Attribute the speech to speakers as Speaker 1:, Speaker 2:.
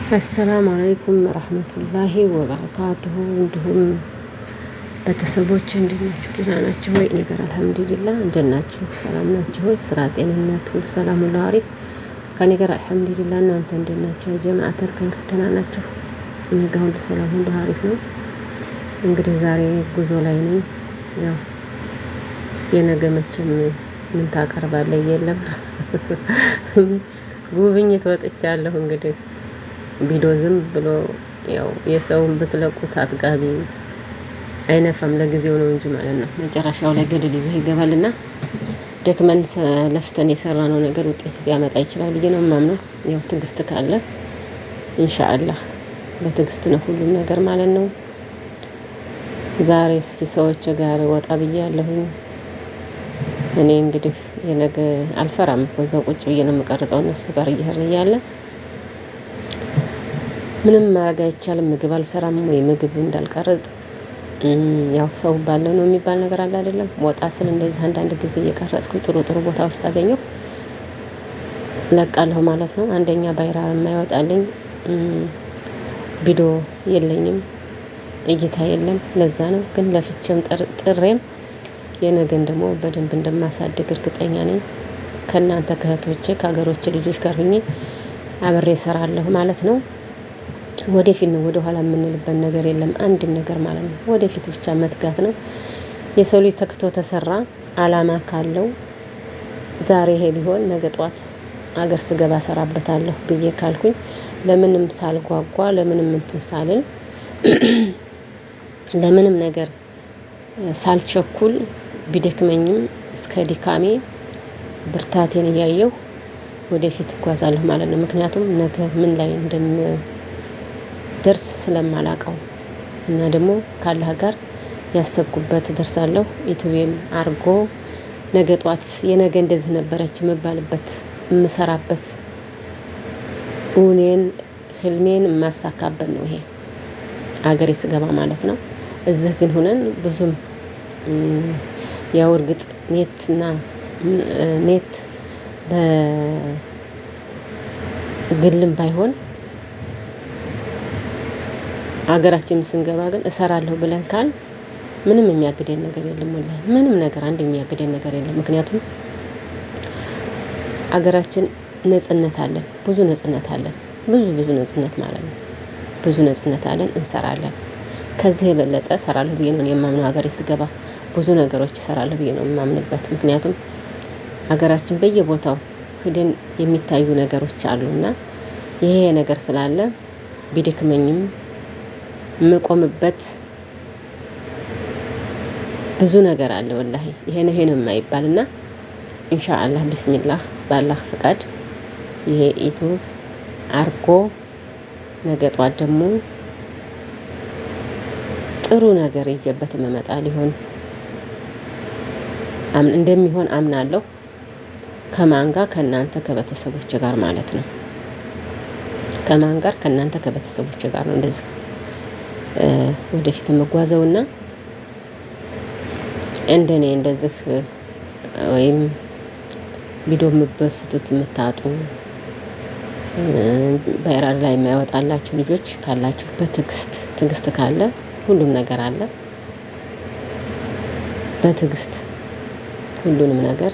Speaker 1: አሰላሙ አለይኩም ወረህመቱላሂ ወበረካቱሁ። እንዲሁም ቤተሰቦች እንዴት ናችሁ? ደህና ናችሁ ወይ? እኔ ጋር አልሐምዱሊላህ። እንዴት ናችሁ? ሰላም ናችሁ ወይ? ስራ፣ ጤንነት ሁሉ ሰላም ሁሉ አሪፍ ከኔ ጋር አልሐምዱሊላህ። እናንተ እንዴት ናችሁ? ጀማዓተል ኸይር ደህና ናችሁ? እኔ ጋር ሁሉ ሰላም ሁሉ አሪፍ ነው። እንግዲህ ዛሬ ጉዞ ላይ ነኝ። ያው የነገ መቼም ምን ታቀርባለህ? የለም ጉብኝት ወጥቻለሁ። እንግዲህ ቪዲዮ ዝም ብሎ ያው የሰውን ብትለቁት አጥጋቢ አይነፋም። ለጊዜው ነው እንጂ ማለት ነው። መጨረሻው ላይ ገደል ይዞ ይገባልና ደክመን ለፍተን የሰራነው ነገር ውጤት ሊያመጣ ይችላል ብዬ ነው የማምነው። ያው ትዕግስት ካለ ኢንሻአላህ በትዕግስት ነው ሁሉም ነገር ማለት ነው። ዛሬ እስኪ ሰዎች ጋር ወጣ ብያለሁኝ። እኔ እንግዲህ የነገ አልፈራም እኮ እዛው ቁጭ ብዬ ነው የምቀርጸው። እነሱ ጋር እየሄድን እያለ ምንም ማድረግ አይቻልም። ምግብ አልሰራም ወይ ምግብ እንዳልቀርጽ ያው ሰው ባለው ነው የሚባል ነገር አለ አይደለም። ወጣ ስል እንደዚህ አንዳንድ ጊዜ እየቀረጽኩኝ ጥሩ ጥሩ ቦታዎች ታገኘው ለቃለሁ ማለት ነው። አንደኛ ባይራር የማይወጣልኝ ቪዲዮ የለኝም፣ እይታ የለም። ለዛ ነው ግን ለፍቼም ጥሬም የነገን ደግሞ በደንብ እንደማሳድግ እርግጠኛ ነኝ። ከእናንተ ከእህቶቼ ከሀገሮቼ ልጆች ጋር ሁኜ አብሬ እሰራለሁ ማለት ነው። ወደፊት ነው፣ ወደ ኋላ የምንልበት ነገር የለም። አንድን ነገር ማለት ነው ወደፊት ብቻ መትጋት ነው። የሰው ልጅ ተክቶ ተሰራ አላማ ካለው ዛሬ ይሄ ቢሆን ነገ ጧት አገር ስገባ እሰራበታለሁ ብዬ ካልኩኝ ለምንም ሳልጓጓ ለምንም እንትን ሳልል ለምንም ነገር ሳልቸኩል ቢደክመኝም እስከ ድካሜ ብርታቴን እያየሁ ወደፊት እጓዛለሁ ማለት ነው። ምክንያቱም ነገ ምን ላይ እንደምደርስ ስለማላቀው እና ደግሞ ካላህ ጋር ያሰብኩበት ደርሳለሁ። ዩቲዩብም አርጎ ነገ ጧት የነገ እንደዚህ ነበረች የምባልበት የምሰራበት እኔን ህልሜን የማሳካበት ነው ይሄ አገሬ ስገባ ማለት ነው። እዚህ ግን ሆነን ብዙም ያው እርግጥ ኔት በግልም ባይሆን አገራችን ስንገባ ግን እሰራለሁ ብለን ካል ምንም የሚያግደን ነገር የለም። ወላሂ ምንም ነገር አንድ የሚያግደን ነገር የለም። ምክንያቱም አገራችን ነጽነት አለን፣ ብዙ ነጽነት አለን፣ ብዙ ነጽነት ማለት ነው። ብዙ ነጽነት አለን፣ እንሰራለን። ከዚህ የበለጠ እሰራለሁ ብዬ ነው የማምነው። ሀገሬ ስገባ ብዙ ነገሮች እሰራለሁ ብዬ ነው የማምንበት። ምክንያቱም ሀገራችን በየቦታው ሄደን የሚታዩ ነገሮች አሉና ይሄ ነገር ስላለ ቢደክመኝም የምቆምበት ብዙ ነገር አለ። ወላሂ ይሄ ነው የማይባልና ኢንሻአላህ ቢስሚላህ ባላህ ፍቃድ ይሄ ዩቲዩብ አርጎ ነገ ጧት ደግሞ ጥሩ ነገር ይዤበት መመጣ ሊሆን እንደሚሆን አምናለሁ። ከማን ጋር? ከእናንተ ከቤተሰቦች ጋር ማለት ነው። ከማን ጋር? ከእናንተ ከቤተሰቦች ጋር ነው እንደዚህ ወደፊት የምጓዘውና እንደኔ እንደዚህ ወይም ቪዲዮ የምትበስቱት የምታጡ ባይራር ላይ የማይወጣላችሁ ልጆች ካላችሁ በትዕግስት ካለ ሁሉም ነገር አለ። በትዕግስት ሁሉንም ነገር